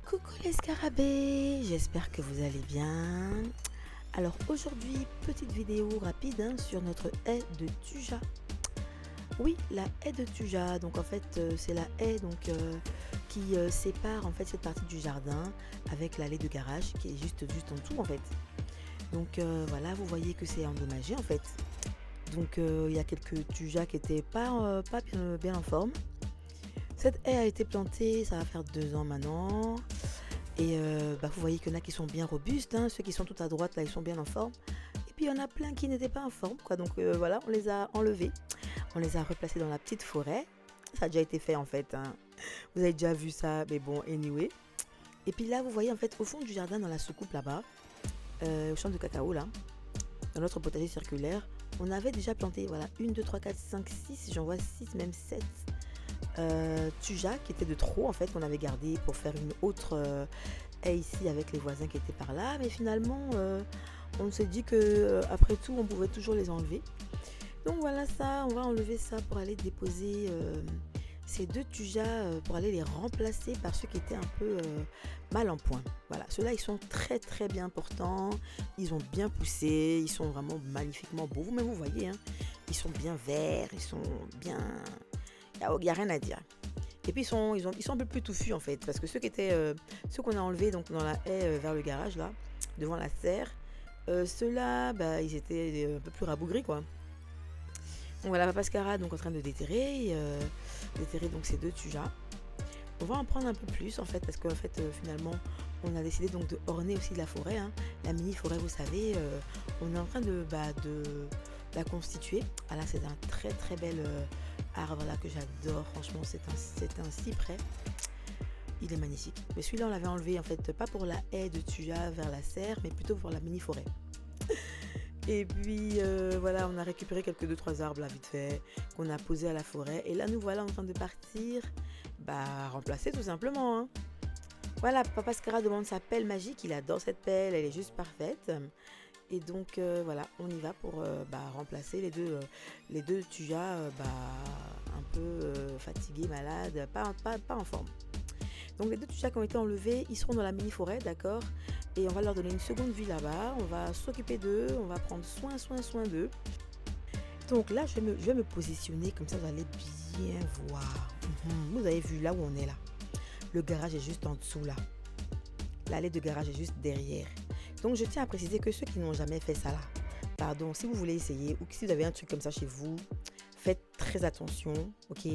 Coucou les scarabées, j'espère que vous allez bien. Alors aujourd'hui, petite vidéo rapide sur notre haie de Thuja. Oui, la haie de Thuja, donc en fait c'est la haie qui sépare en fait cette partie du jardin avec l'allée de garage qui est juste en dessous en fait. Donc voilà, vous voyez que c'est endommagé en fait. Donc il y a quelques Thujas qui n'étaient pas bien en forme. Cette haie a été plantée, ça va faire 2 ans maintenant. Et vous voyez qu'il y en a qui sont bien robustes, ceux qui sont tout à droite là, ils sont bien en forme. Et puis il y en a plein qui n'étaient pas en forme, quoi. Donc voilà, on les a enlevés, on les a replacés dans la petite forêt. Ça a déjà été fait en fait. Vous avez déjà vu ça, mais bon, anyway. Et puis là, vous voyez en fait au fond du jardin, dans la soucoupe là-bas, au champ de cacao là, dans notre potager circulaire, on avait déjà planté, voilà, 1, 2, 3, 4, 5, 6, j'en vois 6, même 7. Thuja qui était de trop en fait qu'on avait gardé pour faire une autre haie ici avec les voisins qui étaient par là, mais finalement on s'est dit que après tout on pouvait toujours les enlever. Donc voilà, ça on va enlever ça pour aller déposer ces 2 Thujas pour aller les remplacer par ceux qui étaient un peu mal en point. Voilà, ceux-là ils sont très très bien portants, ils ont bien poussé, ils sont vraiment magnifiquement beaux, vous-même vous voyez, ils sont bien verts, ils sont bien... Il n'y a rien à dire. Et puis ils sont un peu plus touffus en fait. Parce que ceux qu'on a enlevés donc, dans la haie vers le garage là, devant la serre, ceux-là, ils étaient un peu plus rabougris quoi. Donc voilà, Papa Scara donc en train de déterrer donc ces 2 Thujas. On va en prendre un peu plus en fait parce qu'en fait finalement on a décidé donc de orner aussi la forêt, la mini forêt vous savez, on est en train de la constituer. Ah là c'est un très très bel arbre là que j'adore, franchement c'est un cyprès, il est magnifique. Mais celui-là on l'avait enlevé en fait pas pour la haie de Thuja vers la serre mais plutôt pour la mini forêt. Et puis voilà, on a récupéré quelques 2-3 arbres là vite fait qu'on a posés à la forêt et là nous voilà en train de partir remplacer tout simplement. Voilà, Papa Scara demande sa pelle magique, il adore cette pelle, elle est juste parfaite. Et donc voilà, on y va pour remplacer les deux Thujas un peu fatigués, malades, pas en forme. Donc les 2 Thujas qui ont été enlevés, ils seront dans la mini forêt, d'accord. Et on va leur donner une seconde vie là-bas, on va s'occuper d'eux, on va prendre soin d'eux. Donc là, je vais me positionner, comme ça vous allez bien voir. Vous avez vu là où on est là. Le garage est juste en dessous là. L'allée de garage est juste derrière. Donc je tiens à préciser que ceux qui n'ont jamais fait ça là, pardon, si vous voulez essayer ou si vous avez un truc comme ça chez vous, faites très attention, ok?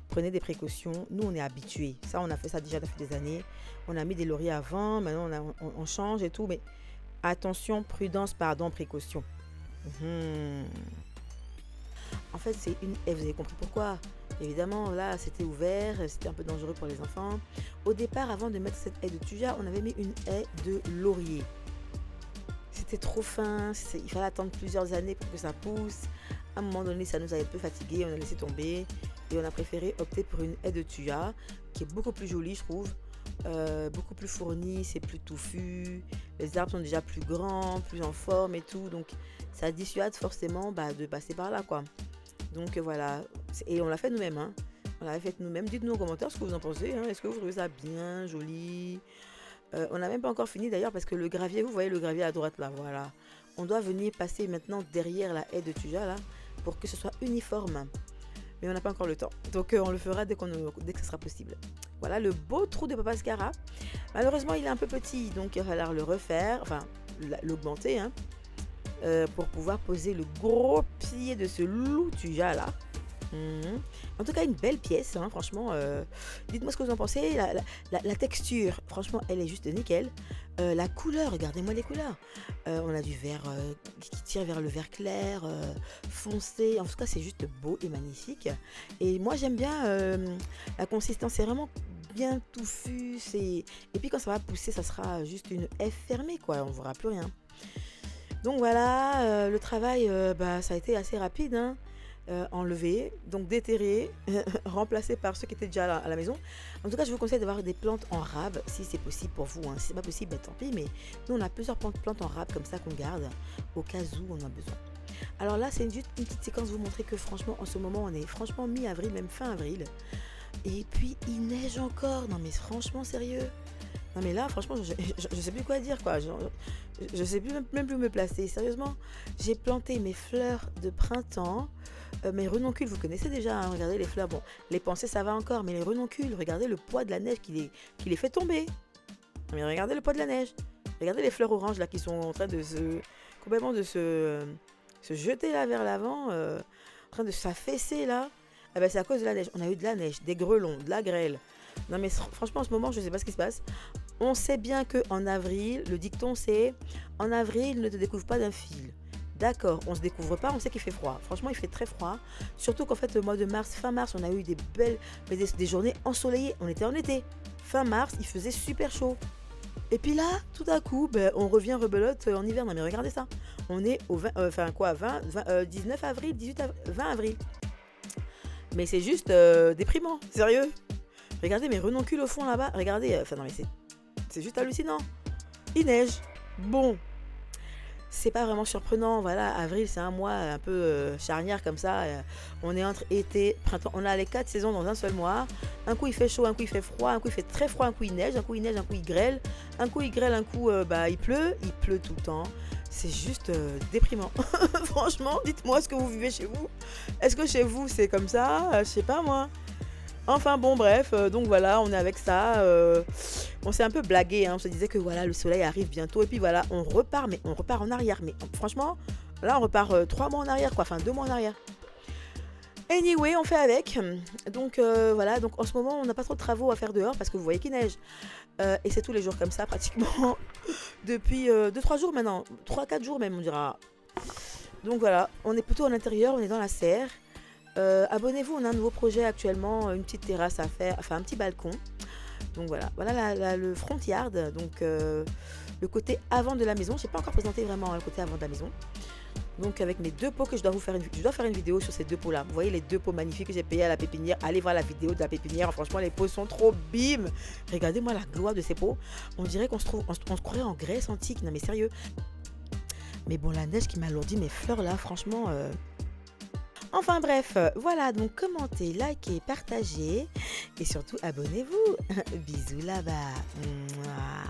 Prenez des précautions. Nous on est habitués. Ça on a fait ça déjà depuis des années. On a mis des lauriers avant, maintenant on change et tout, mais attention, prudence, pardon, précaution. En fait c'est une haie, vous avez compris pourquoi. Évidemment là c'était ouvert, c'était un peu dangereux pour les enfants. Au départ, avant de mettre cette haie de Thuja, on avait mis une haie de laurier. C'était trop fin, il fallait attendre plusieurs années pour que ça pousse. À un moment donné, ça nous avait un peu fatigué, on a laissé tomber et on a préféré opter pour une haie de Thuja qui est beaucoup plus jolie, je trouve, beaucoup plus fournie, c'est plus touffu, les arbres sont déjà plus grands, plus en forme et tout, donc ça dissuade forcément de passer par là quoi. Donc voilà, et on l'a fait nous-mêmes, on l'avait fait nous-mêmes. Dites-nous en commentaire ce que vous en pensez, est-ce que vous trouvez ça bien, joli? On n'a même pas encore fini d'ailleurs parce que le gravier, vous voyez le gravier à droite là, voilà. On doit venir passer maintenant derrière la haie de Thuja là pour que ce soit uniforme. Mais on n'a pas encore le temps. Donc on le fera dès que ce sera possible. Voilà le beau trou de Papa Scara. Malheureusement il est un peu petit donc il va falloir le refaire, enfin l'augmenter pour pouvoir poser le gros pied de ce loup Thuja là. En tout cas une belle pièce franchement, dites-moi ce que vous en pensez. La texture franchement elle est juste nickel. La couleur, regardez-moi les couleurs, on a du vert qui tire vers le vert clair, foncé, en tout cas c'est juste beau et magnifique. Et moi j'aime bien la consistance, c'est vraiment bien touffu, et puis quand ça va pousser ça sera juste une haie fermée quoi, on ne verra plus rien. Donc voilà, le travail ça a été assez rapide, enlevé, donc déterré, remplacé par ceux qui étaient déjà à la maison. En tout cas, je vous conseille d'avoir des plantes en rab si c'est possible pour vous. Si c'est pas possible, tant pis, mais nous on a plusieurs plantes en rab comme ça qu'on garde au cas où on a besoin. Alors là, c'est juste une petite séquence pour vous montrer que franchement, en ce moment, on est franchement mi-avril, même fin avril. Et puis, il neige encore. Non mais franchement, sérieux. Non mais là, franchement, je sais plus quoi dire, quoi. Je sais plus, même plus où me placer. Sérieusement, j'ai planté mes fleurs de printemps, mes renoncules, vous connaissez déjà, hein, regardez les fleurs. Bon, les pensées, ça va encore, mais les renoncules, regardez le poids de la neige qui les fait tomber. Non mais regardez le poids de la neige. Regardez les fleurs oranges là qui sont en train de complètement se jeter là vers l'avant, en train de s'affaisser là. Eh ben, c'est à cause de la neige. On a eu de la neige, des grêlons, de la grêle. Non mais franchement en ce moment je sais pas ce qui se passe. On sait bien que en avril, le dicton c'est en avril ne te découvre pas d'un fil. D'accord, on se découvre pas, on sait qu'il fait froid. Franchement, il fait très froid. Surtout qu'en fait, le mois de mars, fin mars, on a eu des belles, des journées ensoleillées. On était en été. Fin mars, il faisait super chaud. Et puis là, tout à coup, ben, on revient rebelote en hiver. Non mais regardez ça. On est au 20, 19 avril, 20 avril. Mais c'est juste déprimant, sérieux. Regardez mes renoncules au fond là-bas. Regardez, non mais c'est juste hallucinant. Il neige. Bon, c'est pas vraiment surprenant. Voilà, avril c'est un mois un peu charnière comme ça. On est entre été, printemps. On a les 4 saisons dans un seul mois. Un coup il fait chaud, un coup il fait froid, un coup il fait très froid, un coup il neige, un coup il neige, un coup il grêle. Un coup il grêle, un coup il pleut tout le temps. C'est juste déprimant. Franchement, dites-moi ce que vous vivez chez vous. Est-ce que chez vous c'est comme ça? Je sais pas moi. Enfin bon bref, donc voilà, on est avec ça. On s'est un peu blagué, hein, on se disait que voilà, le soleil arrive bientôt. Et puis voilà, on repart, mais on repart en arrière. Mais franchement, là on repart 3 mois en arrière, quoi, enfin 2 mois en arrière. Anyway, on fait avec. Donc voilà, donc en ce moment on n'a pas trop de travaux à faire dehors parce que vous voyez qu'il neige. Et c'est tous les jours comme ça pratiquement. Depuis 2-3 jours maintenant. 3-4 jours même on dira. Donc voilà, on est plutôt à l'intérieur, on est dans la serre. Abonnez-vous, on a un nouveau projet actuellement, une petite terrasse à faire, enfin un petit balcon. Donc voilà, le front yard, donc le côté avant de la maison. Je n'ai pas encore présenté vraiment le côté avant de la maison. Donc avec mes 2 pots que je dois faire une vidéo sur ces 2 pots là. Vous voyez les 2 pots magnifiques que j'ai payés à la pépinière. Allez voir la vidéo de la pépinière. Franchement les pots sont trop bim. Regardez-moi la gloire de ces pots. On dirait qu'on se croirait en Grèce antique. Non mais sérieux. Mais bon, la neige qui m'alourdit mes fleurs là, franchement. Enfin bref, voilà, donc commentez, likez, partagez et surtout abonnez-vous. Bisous là-bas. Mouah.